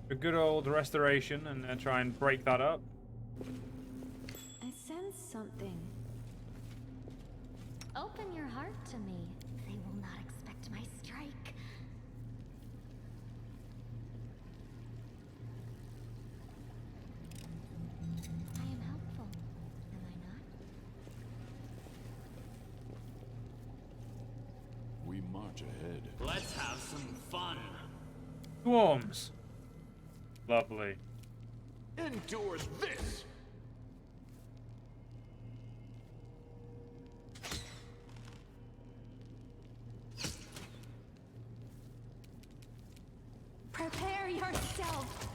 a good old restoration and try and break that up. I sense something. Open your heart to me. They will not expect my strike. I am helpful, am I not? We march ahead. Let's have some fun. Swarms. Lovely. Endures this! Prepare yourself.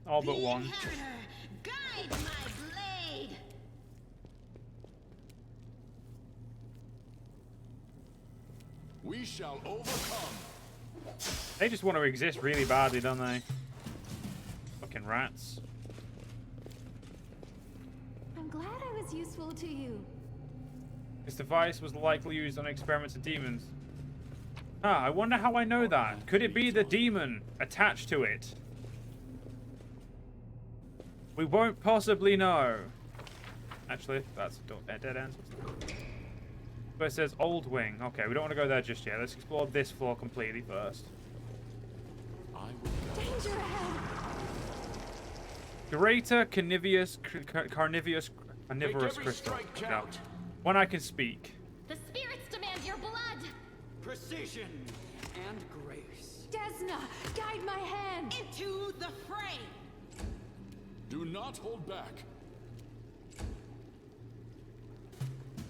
All but one. Guide my blade. We shall overcome. They just want to exist really badly, don't they? Fucking rats. I'm glad I was useful to you. This device was likely used on experiments of demons. Ah, I wonder how I know that. Could it be the demon attached to it? We won't possibly know. Actually, that's a dead end. But it says Old Wing. Okay, we don't want to go there just yet. Let's explore this floor completely first. I will guide. Danger ahead. Greater carnivorous carnivorous Make every crystal. strike No. count. When I can speak. The spirits demand your blood. Precision and grace. Desna, guide my hand. Into the fray! Do not hold back.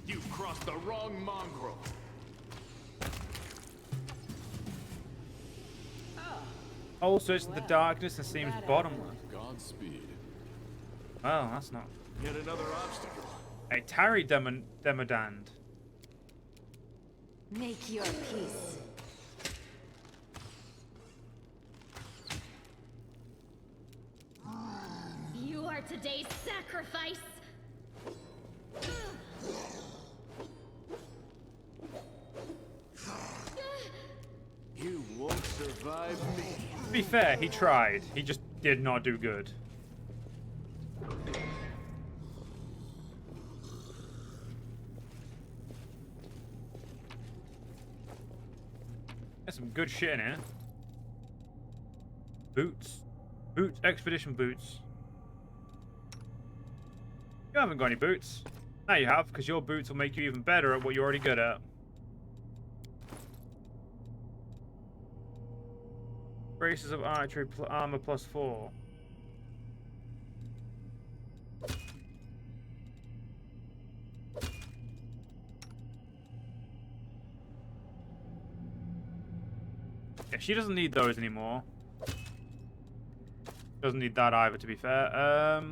You've crossed the wrong mongrel. Also, it's the darkness and seems bottomless. Godspeed. Oh, that's not. Yet another obstacle. A Tarry Demodand. Make your peace. You are today's sacrifice. You won't survive me. To be fair, he tried. He just did not do good. There's some good shit in here. Boots. Boots. Expedition boots. You haven't got any boots. Now you have, because your boots will make you even better at what you're already good at. Braces of archery, armor +4. Yeah, she doesn't need those anymore. Doesn't need that either, to be fair.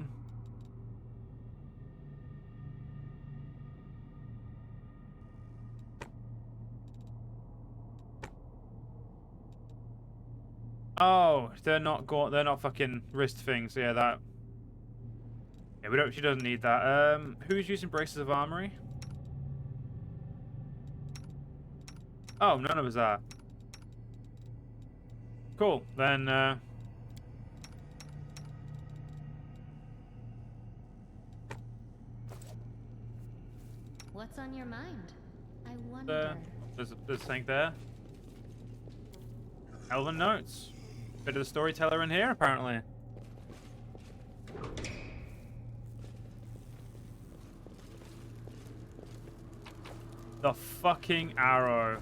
Oh, they're not fucking wrist things. Yeah, that. Yeah, we don't. She doesn't need that. Who's using braces of armory? Oh, none of us are. Cool. Then. What's on your mind? I wonder. There's a thing there. Elven notes. Bit of the storyteller in here, apparently. The fucking arrow.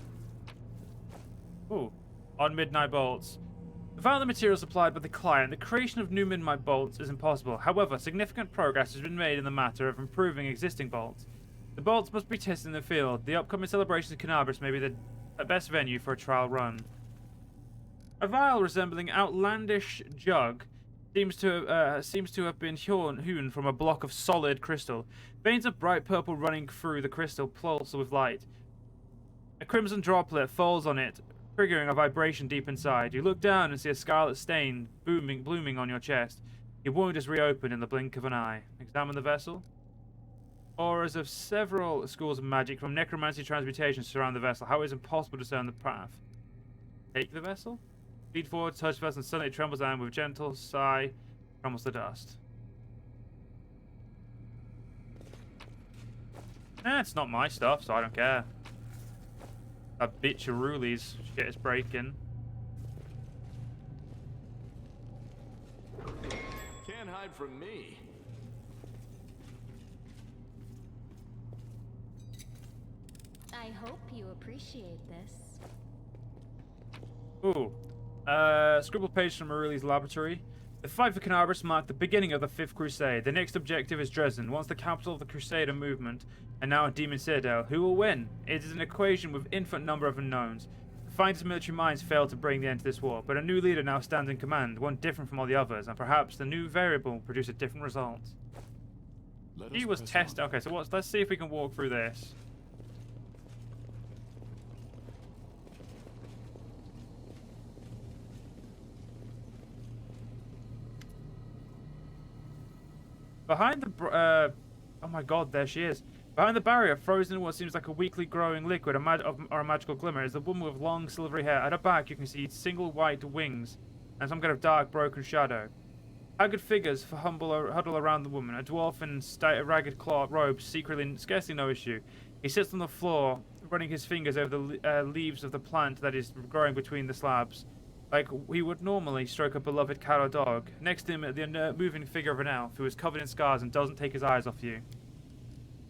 Ooh. On midnight bolts. Without the materials supplied by the client, the creation of new midnight bolts is impossible. However, significant progress has been made in the matter of improving existing bolts. The bolts must be tested in the field. The upcoming celebrations of Cannabis may be the best venue for a trial run. A vial resembling outlandish jug seems to have been hewn from a block of solid crystal. Veins of bright purple running through the crystal pulse with light. A crimson droplet falls on it, triggering a vibration deep inside. You look down and see a scarlet stain blooming on your chest. Your wound is reopened in the blink of an eye. Examine the vessel. Auras of several schools of magic, from necromancy transmutations, surround the vessel. How it is impossible to discern the path. Take the vessel? Lead forward, touch the vessel, and suddenly it trembles down with a gentle sigh, crumbles the dust. It's not my stuff, so I don't care. That bitch of Ruli's shit is breaking. Can't hide from me. I hope you appreciate this. Ooh. Scribble page from Aureli's laboratory. The fight for Canabras marked the beginning of the Fifth Crusade. The next objective is Dresden, once the capital of the Crusader movement, and now a Demon Citadel. Who will win? It is an equation with infinite number of unknowns. The finest military minds failed to bring the end to this war, but a new leader now stands in command, one different from all the others, and perhaps the new variable will produce a different result. He was tested. Okay, so let's see if we can walk through this. Behind the oh my god, there she is. Behind the barrier, frozen in what seems like a weakly growing liquid or a magical glimmer, is a woman with long silvery hair. At her back, you can see single white wings and some kind of dark, broken shadow. Haggard figures huddle around the woman. A dwarf in ragged cloth robes, secretly scarcely no issue. He sits on the floor, running his fingers over the leaves of the plant that is growing between the slabs, like he would normally stroke a beloved cat or dog. Next to him, the moving figure of an elf who is covered in scars and doesn't take his eyes off you.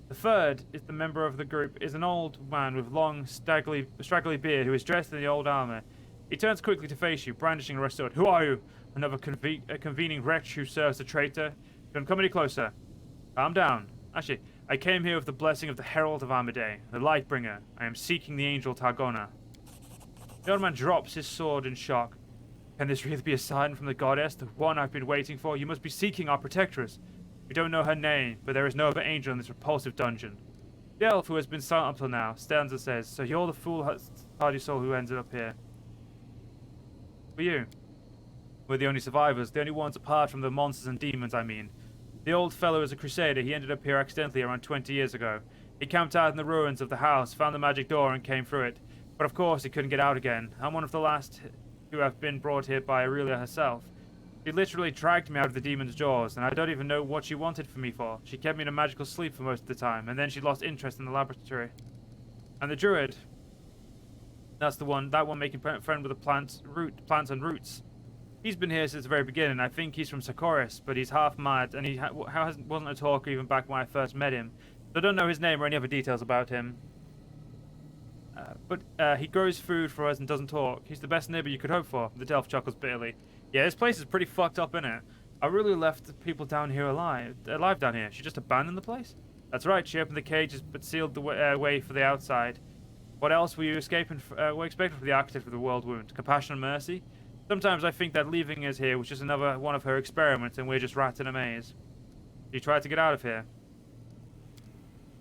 The third is the member of the group is an old man with long, straggly beard who is dressed in the old armor. He turns quickly to face you, brandishing a sword. Who are you? Another convening wretch who serves a traitor? Don't come any closer. Calm down. Actually, I came here with the blessing of the Herald of Amadei, the Lightbringer. I am seeking the angel Targona. The old man drops his sword in shock. Can this really be a sign from the goddess, the one I've been waiting for? You must be seeking our protectress. We don't know her name, but there is no other angel in this repulsive dungeon. The elf, who has been silent up till now, stands and says, so you're the foolhardy soul who ended up here. For you. We're the only survivors, the only ones apart from the monsters and demons, I mean. The old fellow is a crusader. He ended up here accidentally around 20 years ago. He camped out in the ruins of the house, found the magic door, and came through it. But of course, he couldn't get out again. I'm one of the last who have been brought here by Aurelia herself. She literally dragged me out of the demon's jaws, and I don't even know what she wanted from me for. She kept me in a magical sleep for most of the time, and then she lost interest in the laboratory. And the druid. That's the one, that one making friend with the plants and roots. He's been here since the very beginning. I think he's from Socorus, but he's half mad, and he wasn't a talker even back when I first met him. So I don't know his name or any other details about him. But he grows food for us and doesn't talk. He's the best neighbor you could hope for. The Delph chuckles bitterly. Yeah, this place is pretty fucked up, innit? I really left the people down here alive down here. She just abandoned the place? That's right, she opened the cages but sealed the way for the outside. What else were you expecting from the architect of the world wound? Compassion and mercy? Sometimes I think that leaving us here was just another one of her experiments and we're just rats in a maze. She tried to get out of here.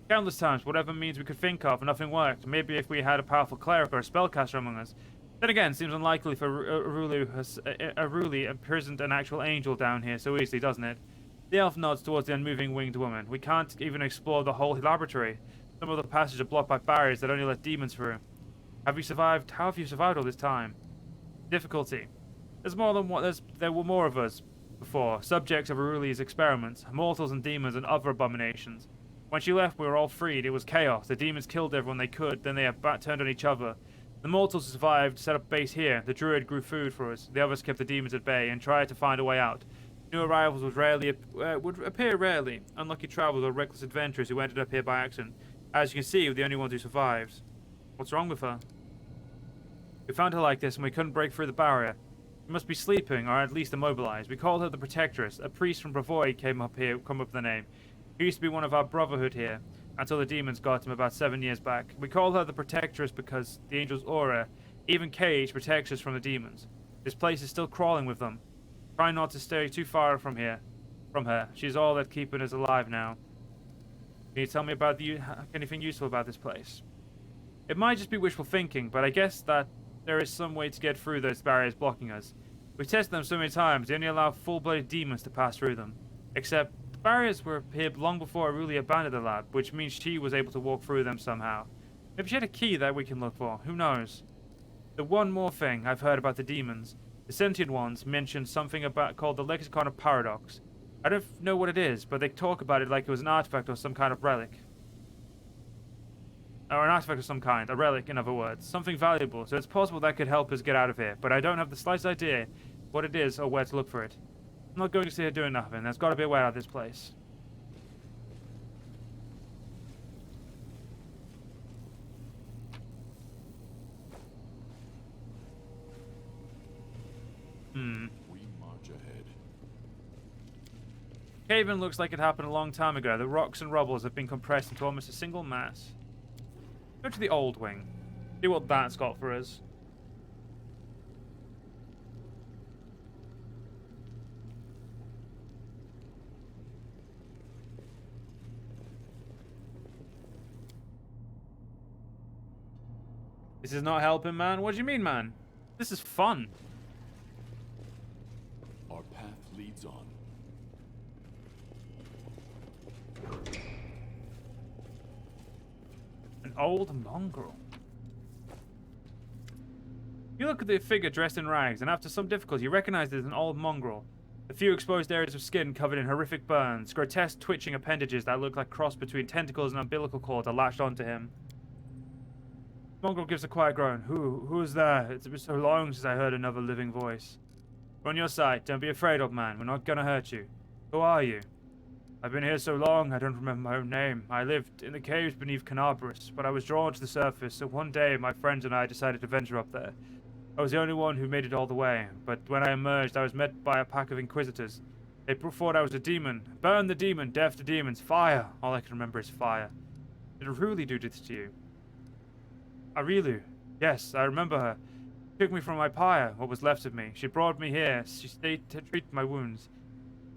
Countless times, whatever means we could think of, nothing worked. Maybe if we had a powerful cleric or a spellcaster among us. Then again, seems unlikely for Aruli imprisoned an actual angel down here so easily, doesn't it? The elf nods towards the unmoving winged woman. We can't even explore the whole laboratory. Some of the passages are blocked by barriers that only let demons through. Have you survived? How have you survived all this time? Difficulty. There were more of us before, subjects of Aruli's experiments, mortals and demons and other abominations. When she left, we were all freed. It was chaos. The demons killed everyone they could, then they turned on each other. The mortals survived, set up base here. The druid grew food for us. The others kept the demons at bay and tried to find a way out. New arrivals would appear rarely. Unlucky travelers or reckless adventurers who ended up here by accident. As you can see, we're the only ones who survived. What's wrong with her? We found her like this and we couldn't break through the barrier. She must be sleeping, or at least immobilized. We called her the Protectress. A priest from Bravoy came up with the name. He used to be one of our brotherhood here, until the demons got him about 7 years back. We call her the Protectress because the angel's aura, even Cage, protects us from the demons. This place is still crawling with them. Try not to stay too far from her. She's all that's keeping us alive now. Can you tell me about anything useful about this place? It might just be wishful thinking, but I guess that there is some way to get through those barriers blocking us. We've tested them so many times, they only allow full-blooded demons to pass through them. Except Barriers were here long before Aurelia abandoned the lab, which means she was able to walk through them somehow. Maybe she had a key that we can look for. Who knows? The one more thing I've heard about the demons. The sentient ones mentioned something about called the Lexicon of Paradox. I don't know what it is, but they talk about it like it was an artifact or some kind of relic. Or an artifact of some kind. A relic, in other words. Something valuable, so it's possible that could help us get out of here. But I don't have the slightest idea what it is or where to look for it. I'm not going to sit here doing nothing. There's got to be a way out of this place. We march ahead. Cave-in looks like it happened a long time ago. The rocks and rubbles have been compressed into almost a single mass. Go to the old wing. See what that's got for us. This is not helping, man. What do you mean, man? This is fun. Our path leads on. An old mongrel. You look at the figure dressed in rags, and after some difficulty, you recognize it as an old mongrel. A few exposed areas of skin covered in horrific burns, grotesque twitching appendages that look like cross between tentacles and umbilical cord are latched onto him. Mongrel gives a quiet groan. Who is there? It's been so long since I heard another living voice. We're on your side. Don't be afraid, old man. We're not gonna hurt you. Who are you? I've been here so long, I don't remember my own name. I lived in the caves beneath Canabrus, but I was drawn to the surface, so one day my friends and I decided to venture up there. I was the only one who made it all the way, but when I emerged, I was met by a pack of inquisitors. They thought I was a demon. Burn the demon, death to demons, fire! All I can remember is fire. Did Aruli do this to you? Arilu. Yes, I remember her. She took me from my pyre, what was left of me. She brought me here. She stayed to treat my wounds.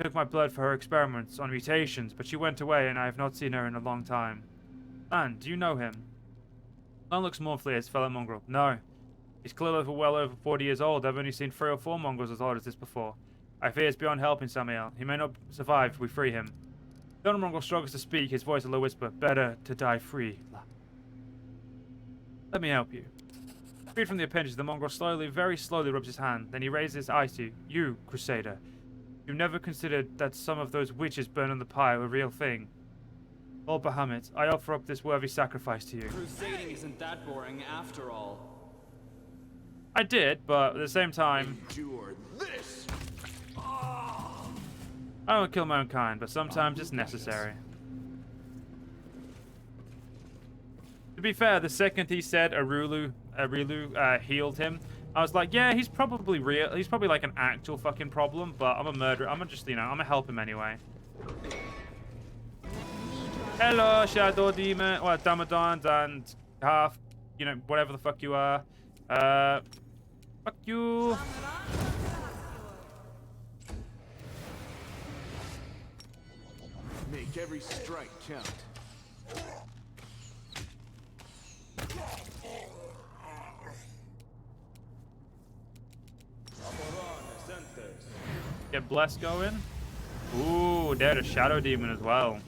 Took my blood for her experiments on mutations, but she went away and I have not seen her in a long time. Man, do you know him? Lan looks mournfully at his fellow mongrel. No. He's clearly well over 40 years old. I've only seen 3 or 4 mongrels as old as this before. I fear it's beyond helping Samael. He may not survive if we free him. The other mongrel struggles to speak, his voice a low whisper. Better to die free. Let me help you. Freed from the appendages, the mongrel slowly, very slowly rubs his hand. Then he raises his eyes to you. You, Crusader. You never considered that some of those witches burned on the pyre were a real thing. Lord Bahamut, I offer up this worthy sacrifice to you. Crusading isn't that boring after all. I did, but at the same time, Endure this! I don't kill my own kind, but sometimes it's necessary. To be fair, the second he said Arilu healed him, I was like, yeah, he's probably real. He's probably like an actual fucking problem, but I'm a murderer. I'm just, I'm gonna help him anyway. Hello, Shadow Demon, well, Damadons and half, whatever the fuck you are. Fuck you. Make every strike count. Get Bless going. Ooh, there's a Shadow Demon as well.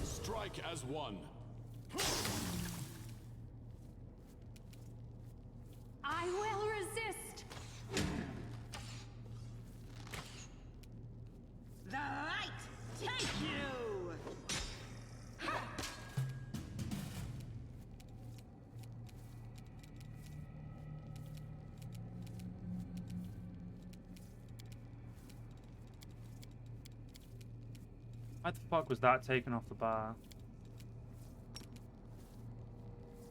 Strike as one. I will resist. The light take you! Why the fuck was that taken off the bar?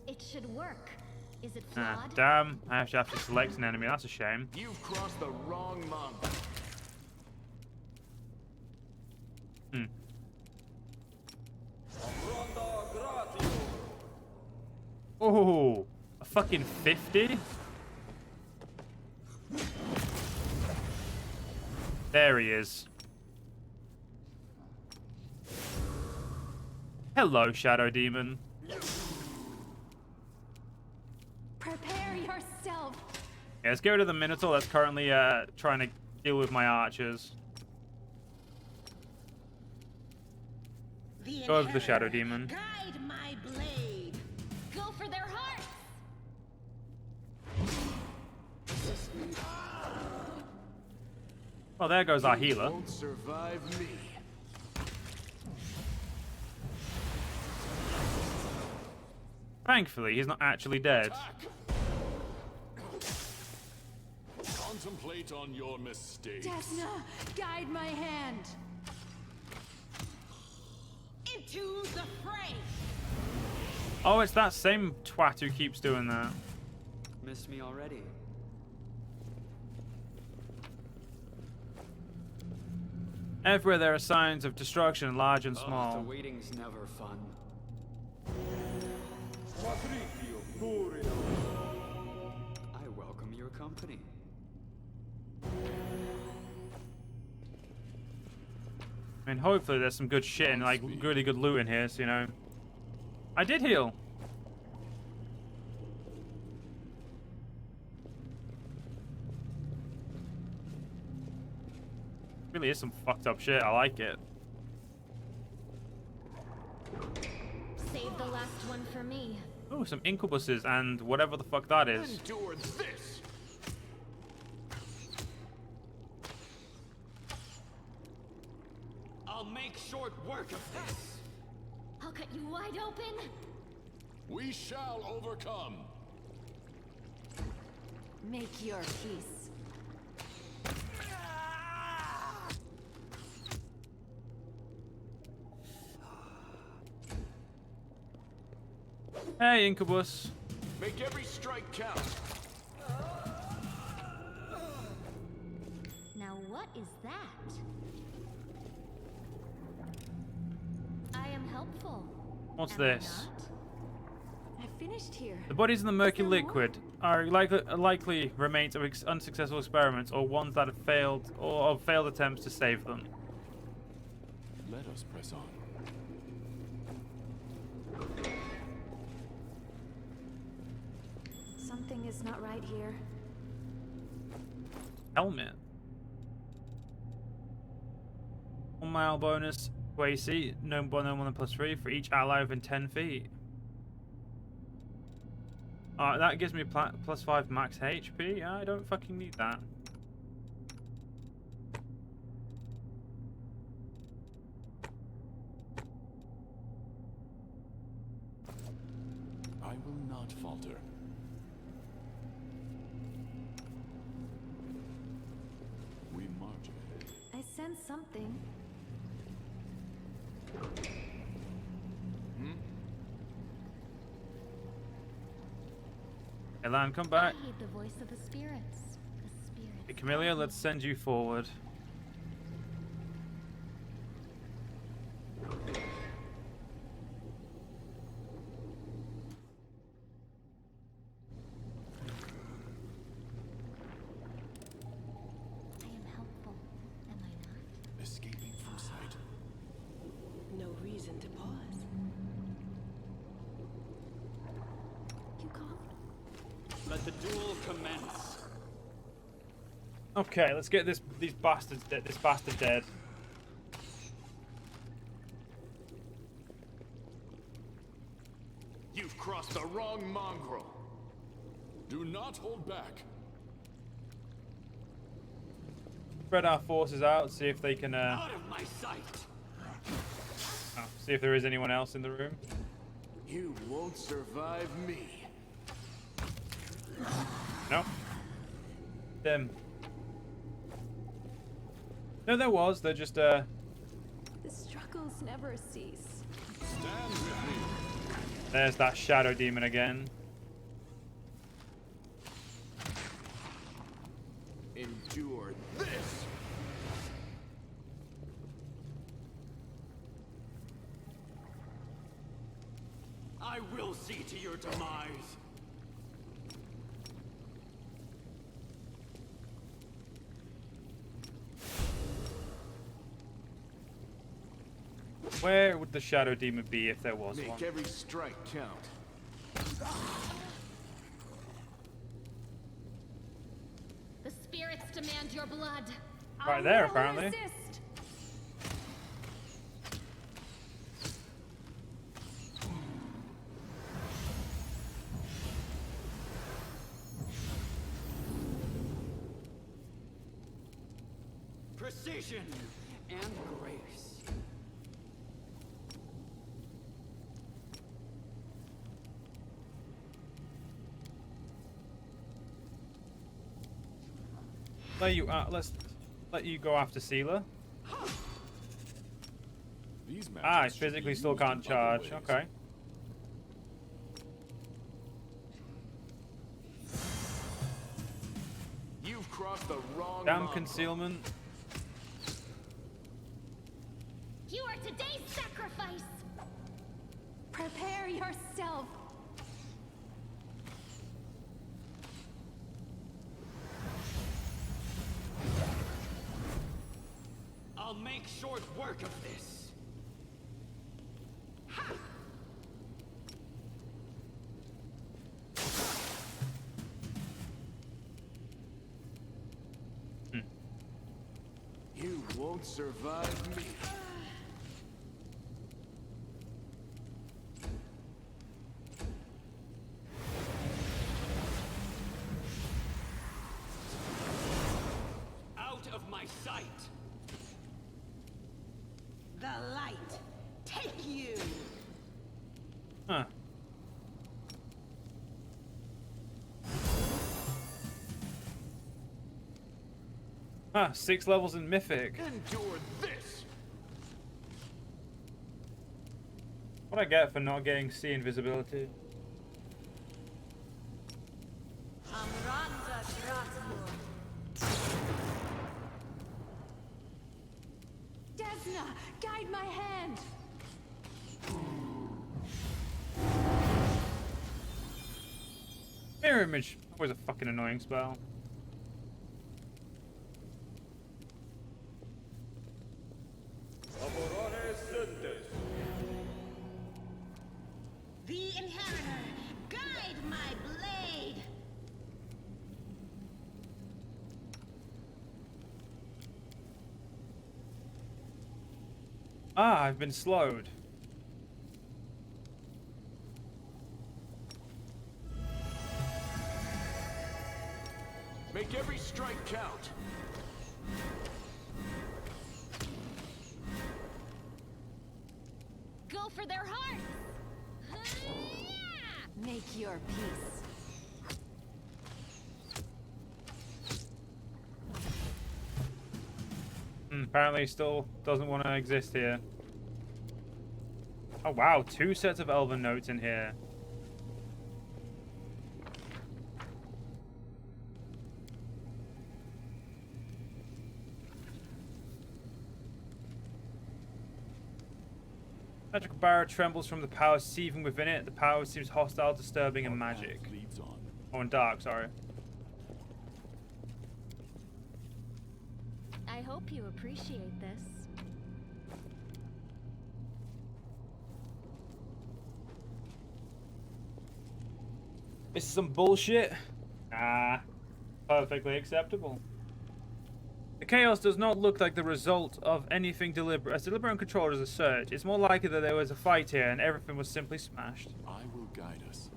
It should work. Is it Ah, flawed? damn. I actually have to select an enemy. That's a shame. You've crossed the wrong monk. Oh, a fucking 50? There he is. Hello, Shadow Demon. Prepare yourself. Yeah, let's get rid of the Minotaur that's currently trying to deal with my archers. The Go over the inheritor, Shadow Demon. Guide my blade. Go for their hearts! Well, there goes our healer. Won't survive me. Thankfully, he's not actually dead. Attack! Contemplate on your mistakes. Desna, guide my hand. Into the fray. Oh, it's that same twat who keeps doing that. Missed me already. Everywhere there are signs of destruction, large and The small. waiting's never fun. I welcome your company. I mean, hopefully there's some good shit and like really good loot in here, so you know. I did heal. Really is some fucked up shit. I like it. Save the last one for me. Oh, some incubuses and whatever the fuck that is. Endure this. I'll make short work of this. I'll cut you wide open. We shall overcome. Make your peace. Hey, incubus. Make every strike count. Now what is that? I am helpful. What's Am I this? not? I finished here. The bodies in the murky there more? liquid are likely remains of unsuccessful experiments or ones that have failed or of failed attempts to save them. Let us press on. Something is not right here. Helmet. 1 mile bonus to AC, no more than +3 for each ally within 10 feet. That gives me +5 max HP. I don't fucking need that. I will not falter. We march ahead. I sense something. Elan, come back. I heed the voice of the spirits. The spirits. Hey, Camellia, let's send you forward. I am helpful, am I not? Escaping from sight. No reason to pause. You called? Let the duel commence. Okay, let's get this bastard dead. You've crossed the wrong mongrel. Do not hold back. Spread our forces out, see if they can Out of my sight. see if there is anyone else in the room. You won't survive me. No. Them. No, there was. They're just The struggles never cease. Stand with me. There's that shadow demon again. Endure this. I will see to your demise. Where would the shadow demon be if there was one? Make every strike count. The spirits demand your blood. Right there, will apparently. resist. Precision and grace. Let's let you go after Sealer. These Ah, I magics should be physically still used in can't other charge. ways. Okay. You've crossed the wrong Damn mongrel. concealment. You are today's sacrifice! Prepare yourself. I'll make short work of this. You won't survive me. Out of my sight. The light. Take you. Huh. Ah, 6 levels in Mythic. Endure this. What I get for not getting sea invisibility? Amranda Graspur. Desna, guide my hand. Mirror image. Always a fucking annoying spell. The Inheritor. Guide my blade. Ah, I've been slowed. Make every strike count. Go for their hearts! Hi-ya! Make your peace. Apparently, he still doesn't want to exist here. Oh wow, 2 sets of Elven notes in here. Magical barrier trembles from the power seething within it. The power seems hostile, disturbing, and Our path magic. leads on. Oh, and dark, sorry. I hope you appreciate this. This is some bullshit. Ah, perfectly acceptable. The chaos does not look like the result of anything deliberate, as deliberate and controlled as a surge. It's more likely that there was a fight here and everything was simply smashed. I will guide us.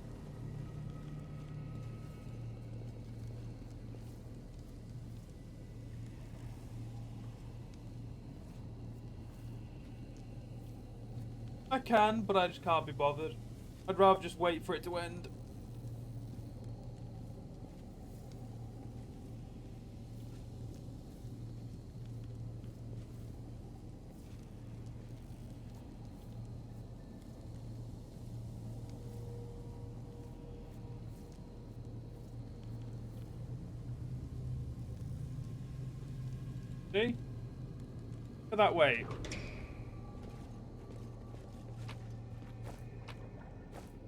I can, but I just can't be bothered. I'd rather just wait for it to end. See? Go that way.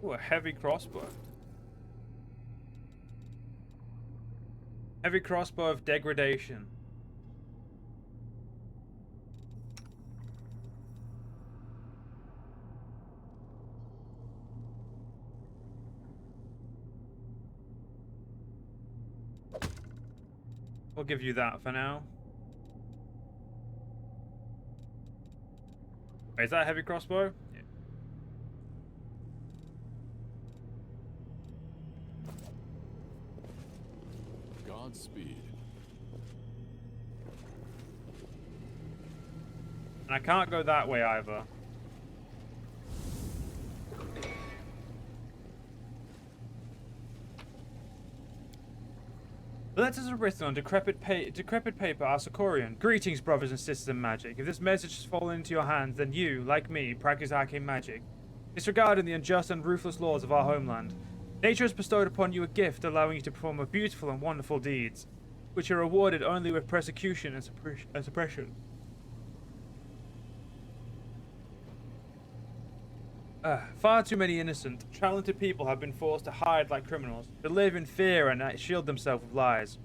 Ooh, a heavy crossbow. Heavy crossbow of degradation. We'll give you that for now. Wait, is that a heavy crossbow? Yeah. Godspeed. And I can't go that way either. The letters are written on decrepit paper are Sicorian. Greetings, brothers and sisters in magic. If this message has fallen into your hands, then you, like me, practice arcane magic. Disregarding the unjust and ruthless laws of our homeland, nature has bestowed upon you a gift allowing you to perform a beautiful and wonderful deeds, which are rewarded only with persecution and suppression. Far too many innocent, talented people have been forced to hide like criminals, to live in fear and shield themselves with lies.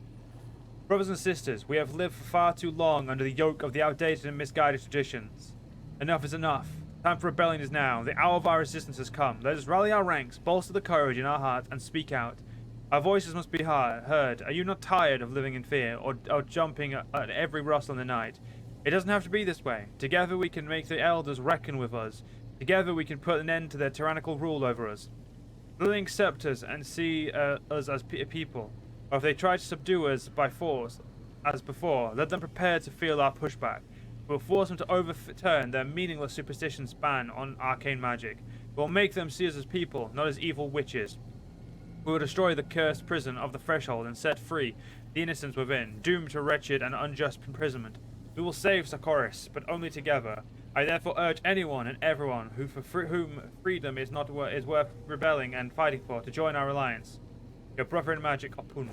Brothers and sisters, we have lived for far too long under the yoke of the outdated and misguided traditions. Enough is enough. Time for rebellion is now. The hour of our resistance has come. Let us rally our ranks, bolster the courage in our hearts, and speak out. Our voices must be heard. Are you not tired of living in fear, or jumping at every rustle in the night? It doesn't have to be this way. Together we can make the elders reckon with us. Together we can put an end to their tyrannical rule over us. Let them accept us and see us as people. Or if they try to subdue us by force, as before, let them prepare to feel our pushback. We'll force them to overturn their meaningless superstitions ban on arcane magic. We'll make them see us as people, not as evil witches. We will destroy the cursed prison of the threshold and set free the innocents within, doomed to wretched and unjust imprisonment. We will save Sarkoris, but only together. I therefore urge anyone and everyone whom freedom is worth rebelling and fighting for to join our alliance. Your brother in magic, Opund.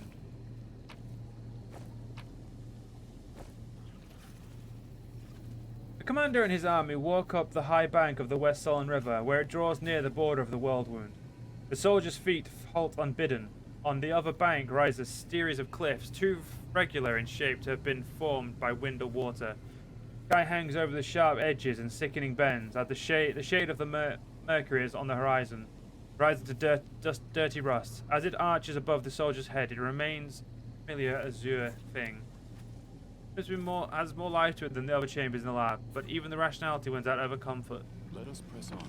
The commander and his army walk up the high bank of the West Sullen River, where it draws near the border of the Worldwound. The soldiers' feet halt unbidden. On the other bank rise a series of cliffs, too regular in shape to have been formed by wind or water. Sky hangs over the sharp edges and sickening bends, at the shade of the Mercury is on the horizon, rising to dirty rust. As it arches above the soldier's head, it remains a familiar azure thing. It has more life to it than the other chambers in the lab, but even the rationality went out over comfort. Let us press on.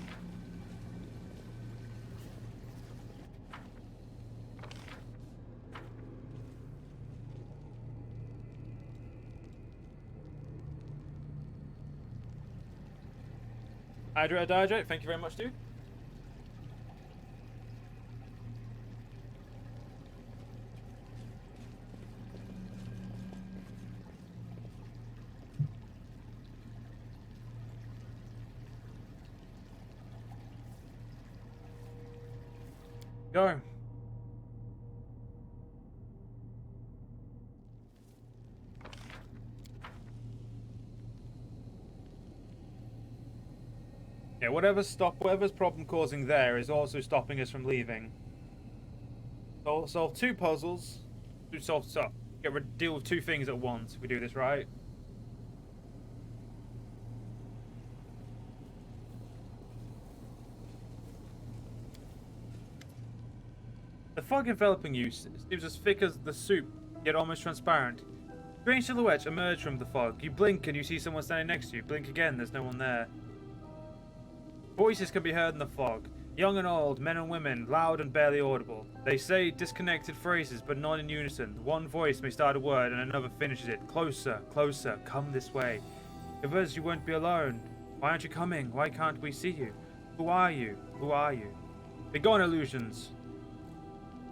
Hydrate, thank you very much, dude. Go. Yeah, whatever's problem causing there is also stopping us from leaving. So solve two puzzles. Deal with two things at once if we do this right. The fog enveloping you seems as thick as the soup, yet almost transparent. Strange silhouettes emerge from the fog. You blink and you see someone standing next to you. Blink again, there's no one there. Voices can be heard in the fog. Young and old, men and women, loud and barely audible. They say disconnected phrases, but not in unison. One voice may start a word and another finishes it. Closer, closer, come this way. If us, you won't be alone. Why aren't you coming? Why can't we see you? Who are you? Who are you? Begone illusions.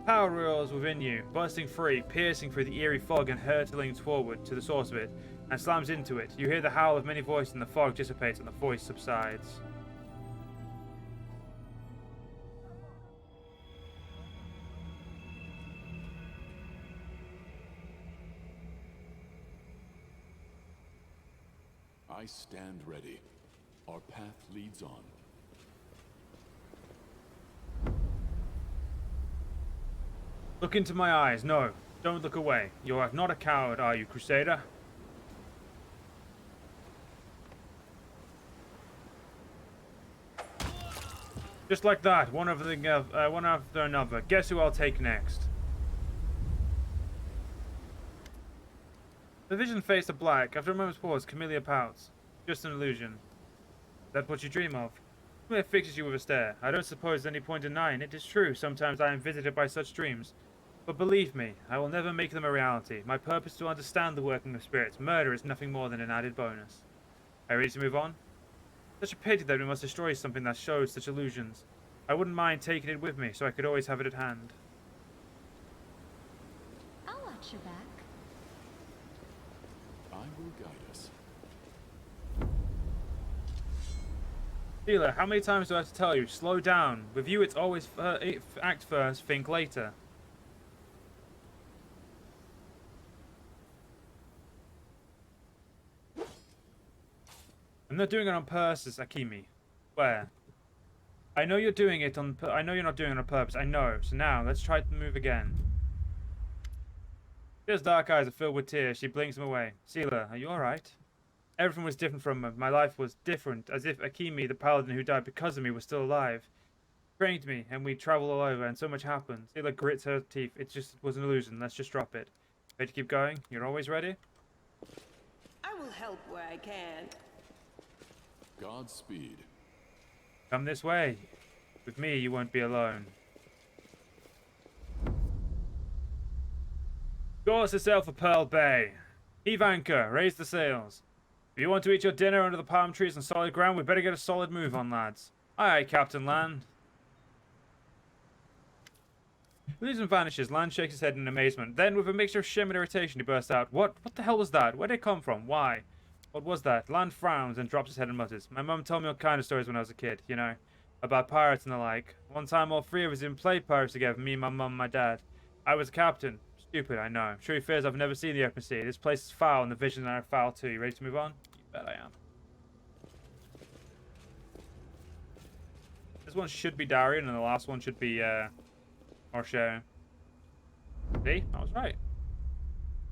Power roars within you, bursting free, piercing through the eerie fog and hurtling forward to the source of it, and slams into it. You hear the howl of many voices and the fog dissipates and the voice subsides. I stand ready. Our path leads on. Look into my eyes. No, don't look away. You are not a coward, are you, Crusader? Just like that, one after another. Guess who I'll take next? The vision faced a black. After a moment's pause, Camellia pouts. Just an illusion. That what you dream of? It fixes you with a stare. I don't suppose there's any point denying it. It's true, sometimes I am visited by such dreams. But believe me, I will never make them a reality. My purpose is to understand the working of spirits. Murder is nothing more than an added bonus. Are you ready to move on? Such a pity that we must destroy something that shows such illusions. I wouldn't mind taking it with me, so I could always have it at hand. I'll watch your back. I will guide us. Dealer, how many times do I have to tell you? Slow down. With you, it's always act first, think later. I'm not doing it on purpose, Akemi. Where? I know you're doing it on. I know you're not doing it on purpose. I know. So now, let's try to move again. His dark eyes are filled with tears. She blinks them away. Sealer, are you alright? Everything was different from her. My life was different, as if Akemi, the paladin who died because of me, was still alive. He trained me, and we traveled all over, and so much happened. Sealer grits her teeth. It was an illusion. Let's just drop it. Ready to keep going? You're always ready? I will help where I can. Godspeed. Come this way. With me, you won't be alone. Course yourself for Pearl Bay. Heave anchor, raise the sails. If you want to eat your dinner under the palm trees on solid ground, we better get a solid move on, lads. Aye, Captain Land. Illusion vanishes. Land shakes his head in amazement. Then, with a mixture of shame and irritation, he bursts out. What the hell was that? Where did it come from? Why? What was that? Land frowns and drops his head and mutters. My mum told me all kind of stories when I was a kid, you know, about pirates and the like. One time all three of us even played pirates together, me, my mum, and my dad. I was a captain. Stupid, I know. I'm sure he fears I've never seen the open sea. This place is foul and the visions are foul too. You ready to move on? You bet I am. This one should be Darian and the last one should be Orsha. See? I was right.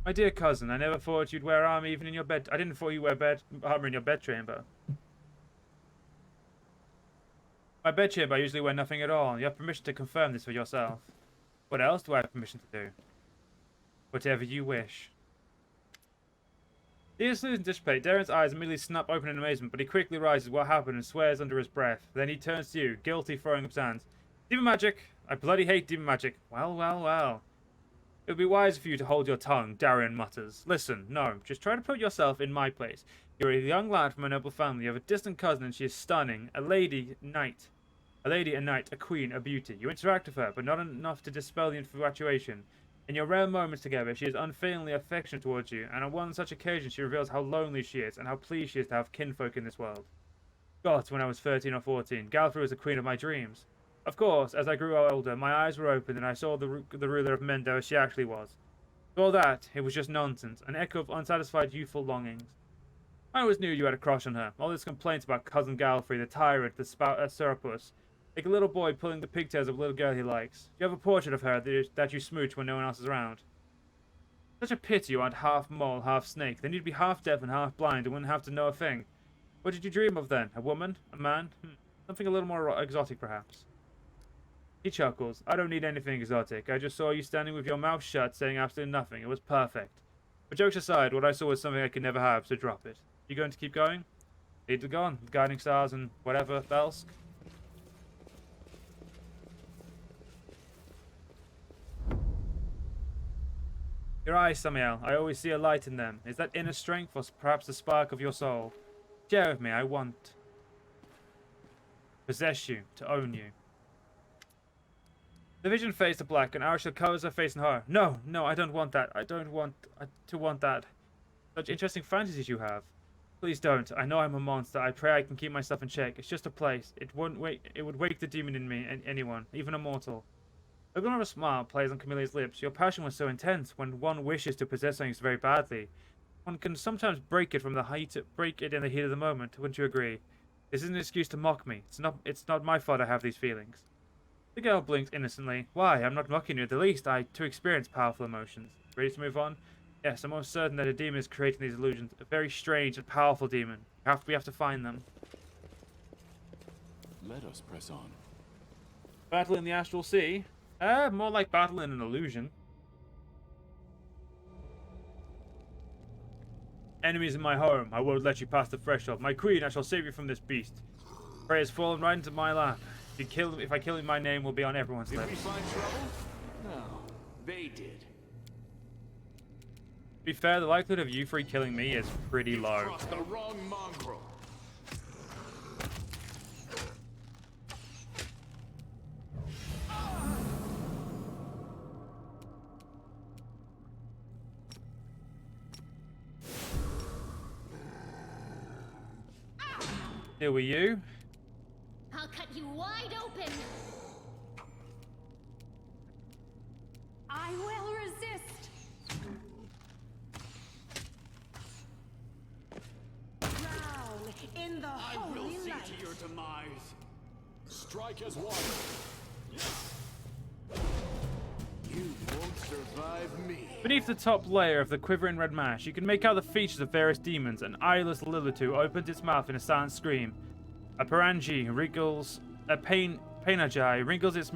My dear cousin, I never thought you'd wear armor even in your bed. I didn't thought you wear armor in your bed chamber. My bed chamber, I usually wear nothing at all. You have permission to confirm this for yourself. What else do I have permission to do? Whatever you wish. The illusion dissipate. Darren's eyes immediately snap open in amazement, but he quickly realizes what happened and swears under his breath. Then he turns to you, guilty, throwing up his hands. Demon magic! I bloody hate demon magic. Well, well, well. It would be wise for you to hold your tongue, Darien mutters. Listen, no, just try to put yourself in my place. You're a young lad from a noble family. You have a distant cousin and she is stunning. A lady, a knight. A lady, a knight, a queen, a beauty. You interact with her, but not enough to dispel the infatuation. In your rare moments together, she is unfailingly affectionate towards you, and on one such occasion she reveals how lonely she is, and how pleased she is to have kinfolk in this world. God, when I was 13 or 14, Galfrey was the queen of my dreams. Of course, as I grew older, my eyes were opened, and I saw the ruler of Mendo as she actually was. For all that, it was just nonsense, an echo of unsatisfied youthful longings. I always knew you had a crush on her. All this complaints about cousin Galfrey, the tyrant, the Serapus, like a little boy pulling the pigtails of a little girl he likes. You have a portrait of her that you smooch when no one else is around. Such a pity you aren't half mole, half snake. Then you'd be half deaf and half blind and wouldn't have to know a thing. What did you dream of then? A woman? A man? Something a little more exotic, perhaps. He chuckles. I don't need anything exotic. I just saw you standing with your mouth shut, saying absolutely nothing. It was perfect. But jokes aside, what I saw was something I could never have, so drop it. You going to keep going? Lead to go on. Guiding stars and whatever else. Your eyes, Samael. I always see a light in them. Is that inner strength or perhaps the spark of your soul? Share with me. I want. Possess you. To own you. The vision fades to black, and Arashil covers her face in horror. No, no, I don't want that. I don't want to want that. Such interesting fantasies you have. Please don't. I know I'm a monster. I pray I can keep myself in check. It's just a place. It would wake the demon in me, and anyone, even a mortal. A glimmer of a smile plays on Camille's lips. Your passion was so intense. When one wishes to possess something very badly, one can sometimes break it in the heat of the moment. Wouldn't you agree? This isn't an excuse to mock me. It's not my fault I have these feelings. The girl blinks innocently. Why? I'm not mocking you. At the least, I too experience powerful emotions. Ready to move on? Yes, I'm most certain that a demon is creating these illusions. A very strange and powerful demon. We have to find them. Let us press on. Battle in the Astral Sea? More like battle in an illusion. Enemies in my home. I won't let you pass the threshold. My queen, I shall save you from this beast. Prey has fallen right into my lap. If I kill him, my name will be on everyone's Did we lips. find trouble? No, they did. To be fair, the likelihood of you three killing me is pretty You've low. crossed the wrong mongrel. Here were you. I'll cut you wide open. I will resist. Drown in the I will holy see light. to your demise. Strike as one. You won't survive me. Beneath the top layer of the quivering red mash, you can make out the features of various demons. An eyeless Lilitu opens its mouth in a silent scream. A Parangi wriggles. A Painajai wrinkles its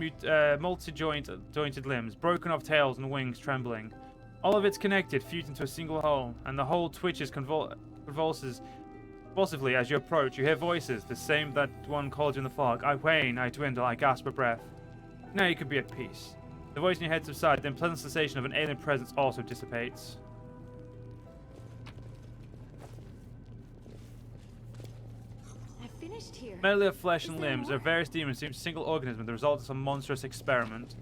multi-jointed limbs, broken off tails and wings trembling. All of it's connected, fused into a single whole, and the whole twitches convulsively as you approach. You hear voices, the same that one called you in the fog. I wane, I dwindle, I gasp for breath. Now you could be at peace. The voice in your head subsides, the unpleasant sensation of an alien presence also dissipates. I finished here. Medley of flesh and Is there limbs more? are various demons seem a single organism, the result of some monstrous experiment.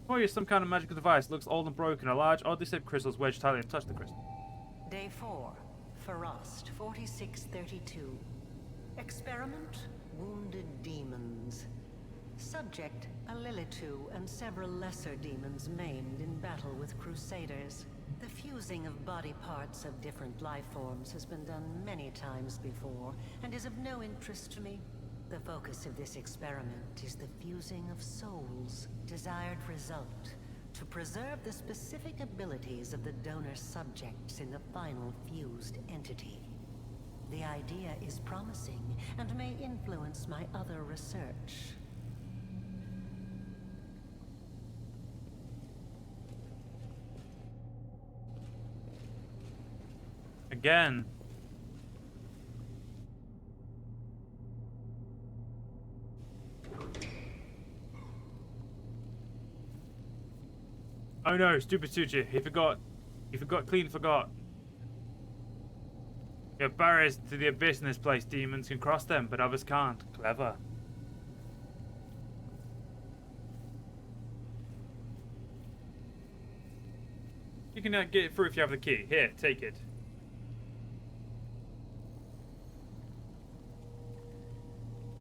Before you, some kind of magical device looks old and broken. A large, oddly shaped crystal is wedged tightly and touch the crystal. Day 4. Farast, 4632. Experiment, wounded demons. Subject, a Lilitu and several lesser demons maimed in battle with crusaders. The fusing of body parts of different life forms has been done many times before, and is of no interest to me. The focus of this experiment is the fusing of souls. Desired result, to preserve the specific abilities of the donor subjects in the final fused entity. The idea is promising, and may influence my other research. Again. Oh no, stupid Suchi. He forgot. Clean forgot. There are barriers to the abyss in this place. Demons can cross them, but others can't. Clever. You can get it through if you have the key. Here, take it.